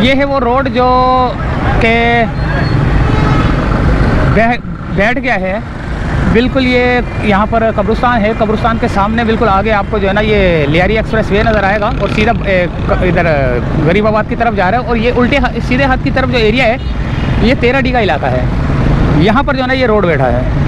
ये है वो रोड जो के बैठ गया है बिल्कुल। ये यहाँ पर कब्रिस्तान है, कब्रिस्तान के सामने बिल्कुल आगे आपको जो है ना ये लियारी एक्सप्रेस वे नज़र आएगा और सीधा इधर गरीबाबाद की तरफ जा रहा है। और ये उल्टे सीधे हाथ की तरफ जो एरिया है ये 13D का इलाका है। यहाँ पर जो है ना ये रोड बैठा है।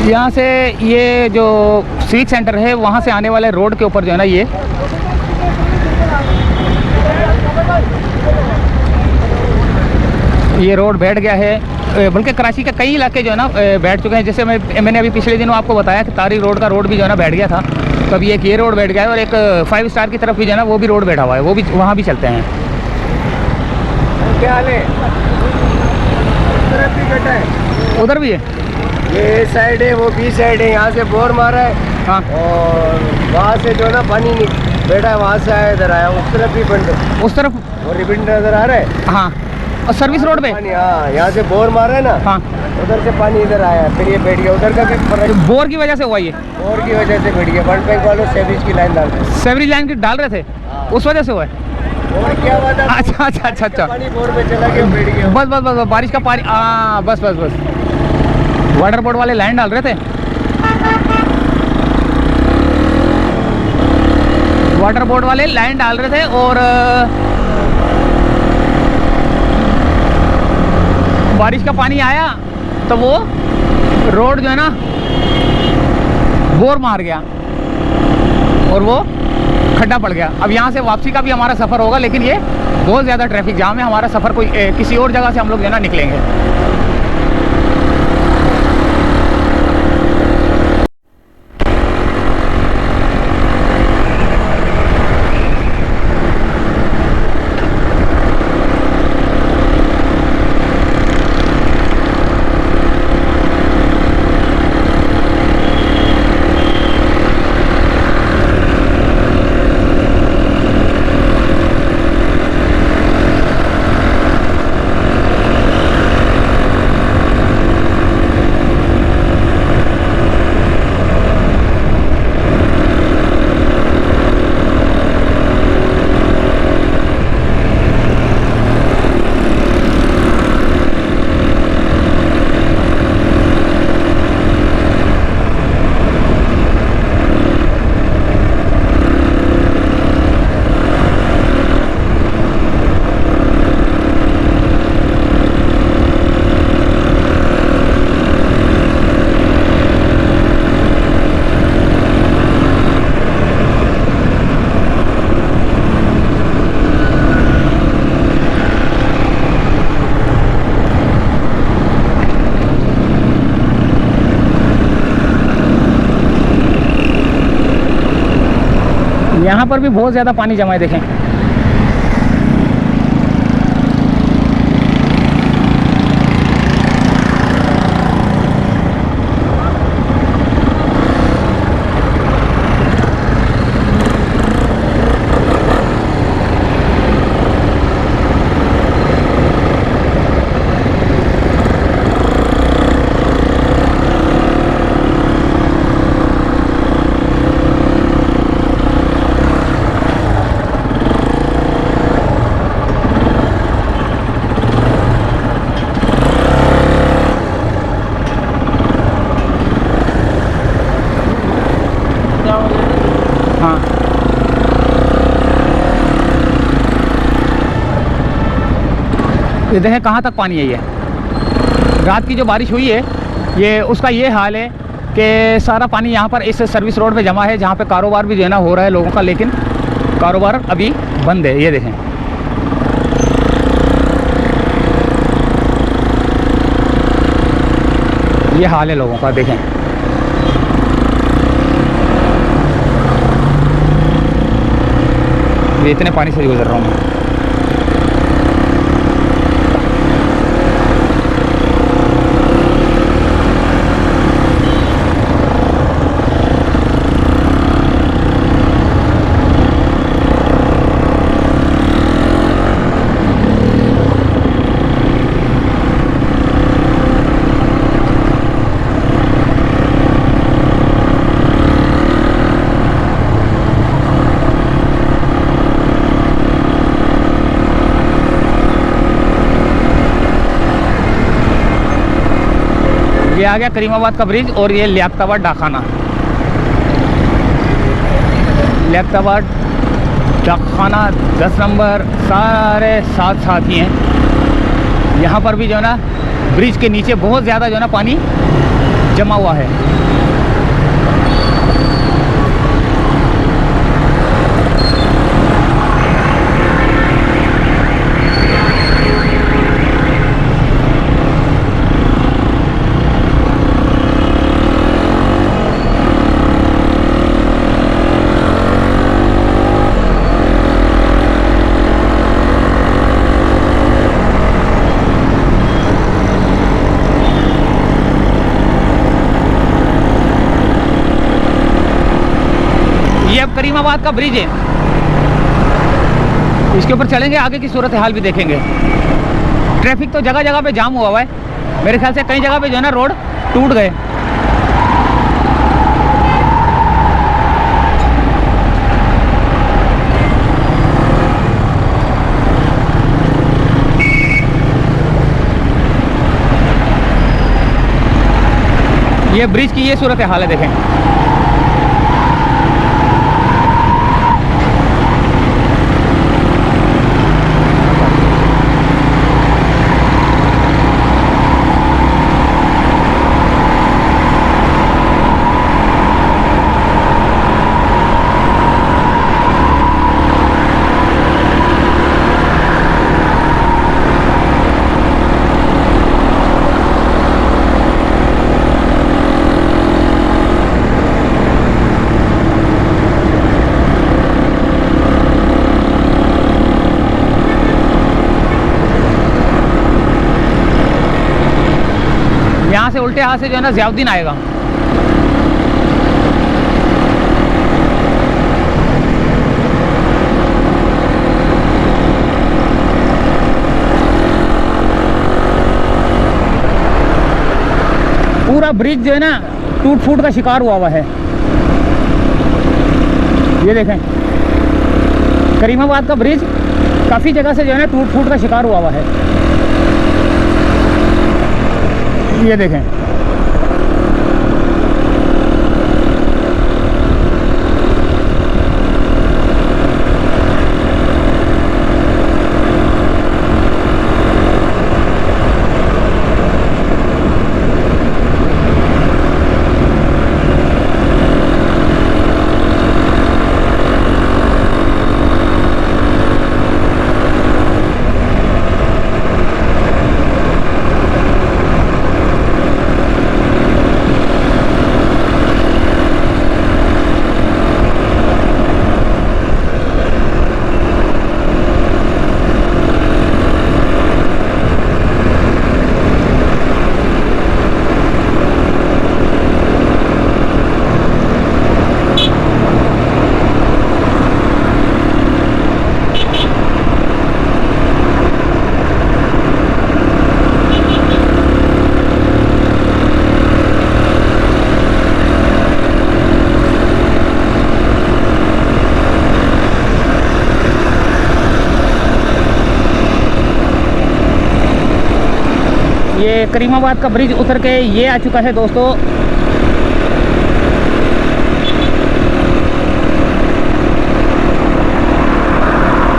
यहाँ से ये जो सिविक सेंटर है वहाँ से आने वाले रोड के ऊपर जो है ना ये रोड बैठ गया है। बल्कि कराची के कई इलाके जो है ना बैठ चुके हैं। जैसे मैंने अभी पिछले दिनों आपको बताया कि तारिक रोड का रोड भी जो है ना बैठ गया था। तो अभी एक ये रोड बैठ गया है और एक 5 स्टार की तरफ भी जो है ना वो भी रोड बैठा हुआ है, वो भी वहाँ भी चलते हैं। क्या हाल है? उधर भी है, ये साइड है, वो बी साइड है। यहाँ से बोर मारा है। हाँ, और वहाँ से जो ना पानी बैठा है, वहाँ से आया इधर आया। उस तरफ भी बंद है, उस तरफ वो रिबिन नजर आ रहा है। हाँ, और सर्विस रोड पे पानी, हाँ, यहाँ से बोर मारा है ना। हाँ, उधर से पानी इधर आया, फिर ये बैठ गया। उधर का भी फर्क बोर की वजह से हुआ ये, बोर की वजह से बैठ गया। वर्ल्ड बैंक वालों सेवरेज की लाइन डाल रहे हैं। सेवरेज लाइन की डाल रहे थे, उस वजह से हुआ है। और क्या बात है? अच्छा अच्छा अच्छा अच्छा, पानी बोर में चला गया, बैठ गया। बस बस बस बारिश का पानी, हाँ बस बस बस। वाटर बोर्ड वाले लाइन डाल रहे थे, वाटर बोर्ड वाले लाइन डाल रहे थे और बारिश का पानी आया तो वो रोड जो है ना बोर मार गया और वो खड्डा पड़ गया। अब यहाँ से वापसी का भी हमारा सफ़र होगा, लेकिन ये बहुत ज़्यादा ट्रैफिक जाम है। हमारा सफ़र कोई किसी और जगह से हम लोग जो है ना निकलेंगे। यहाँ पर भी बहुत ज़्यादा पानी जमा है, देखें। हाँ, ये देखें कहाँ तक पानी है। ये रात की जो बारिश हुई है ये उसका ये हाल है कि सारा पानी यहाँ पर इस सर्विस रोड पे जमा है, जहाँ पे कारोबार भी जो है ना हो रहा है लोगों का। लेकिन कारोबार अभी बंद है। ये देखें, ये हाल है लोगों का। देखें, ये इतने पानी से गुजर रहा हूँ मैं। ये आ गया करीमाबाद का ब्रिज और ये लियाकताबाद डाकखाना। लियाकताबाद डाकखाना 10 नंबर सारे साथ साथ ही हैं। यहाँ पर भी जो है ना ब्रिज के नीचे बहुत ज़्यादा जो है ना पानी जमा हुआ है। करीमाबाद का ब्रिज है, इसके ऊपर चलेंगे, आगे की सूरत हाल भी देखेंगे। ट्रैफिक तो जगह जगह पे जाम हुआ है, मेरे ख्याल से कई जगह पे जो है ना रोड टूट गए। ये ब्रिज की ये सूरत हाल है, देखें। यहाँ से उल्टे हाथ से जो है ना ज़ियाउद्दीन आएगा। पूरा ब्रिज जो है ना टूट फूट का शिकार हुआ है। ये देखें, करीमाबाद का ब्रिज काफ़ी जगह से जो है ना टूट फूट का शिकार हुआ है। ये देखें, ये करीमाबाद का ब्रिज उतर के ये आ चुका है दोस्तों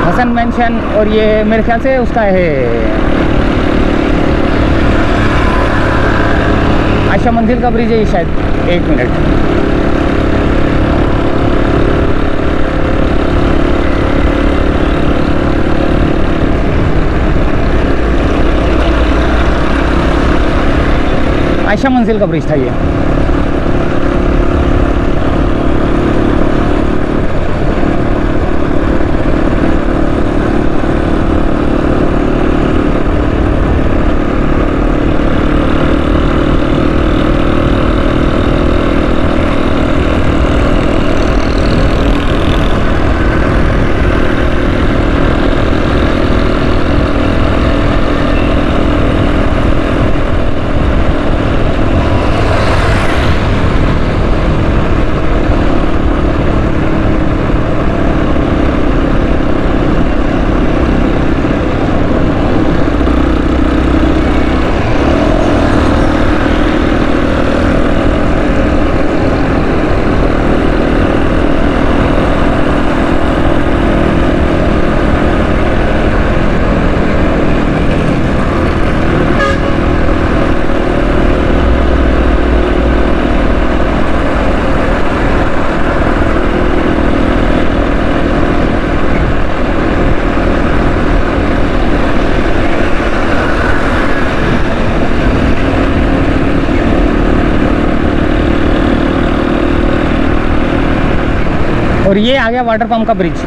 हसन मेंशन, और ये मेरे ख्याल से उसका है आयशा मंजिल का ब्रिज है ये शायद। 1 मिनट, आयशा मंजिल का ब्रिज था ये। और ये आ गया वाटर पंप का ब्रिज।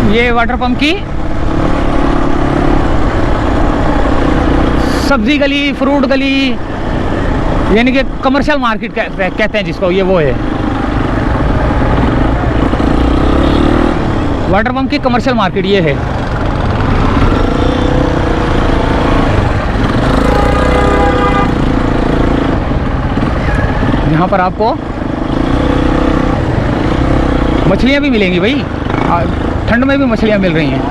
ये वाटर पंप की सब्जी गली, फ्रूट गली, यानी कि कमर्शियल मार्केट कहते हैं जिसको, ये वो है वाटर पंप की कमर्शियल मार्केट, ये है। यहाँ पर आपको मछलियाँ भी मिलेंगी भाई, ठंड में भी मछलियाँ मिल रही हैं।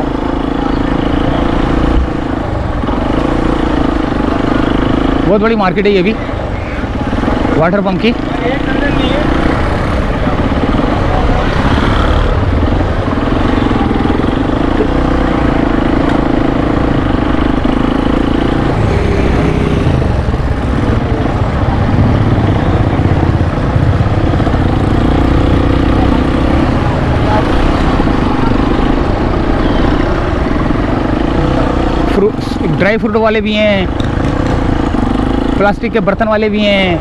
बहुत बड़ी मार्केट है ये भी वाटर पंप की। ड्राई फ्रूट वाले भी हैं, प्लास्टिक के बर्तन वाले भी हैं,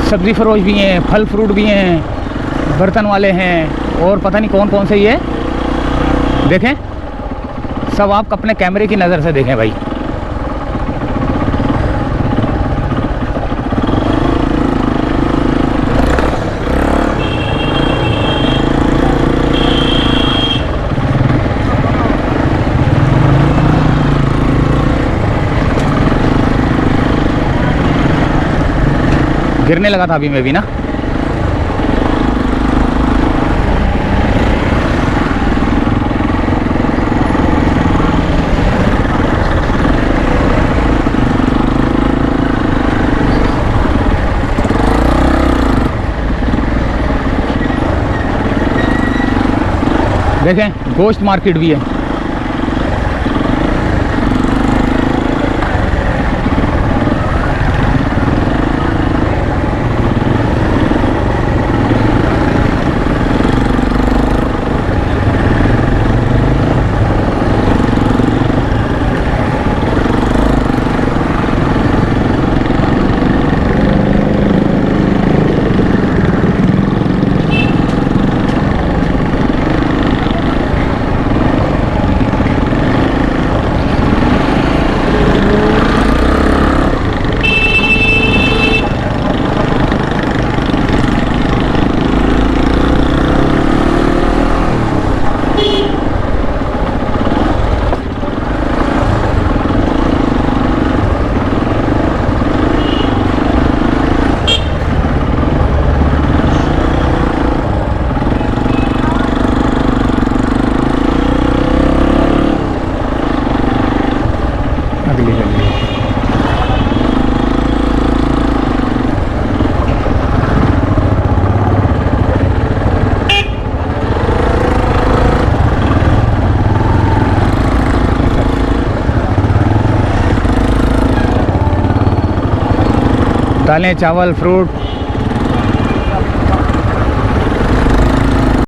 सब्ज़ी फरोश भी हैं, फल फ्रूट भी हैं, बर्तन वाले हैं, और पता नहीं कौन कौन से ये देखें। सब आप अपने कैमरे की नज़र से देखें भाई। गिरने लगा था अभी मैं भी ना। देखें गोश्त मार्केट भी है। दालें चावल फ्रूट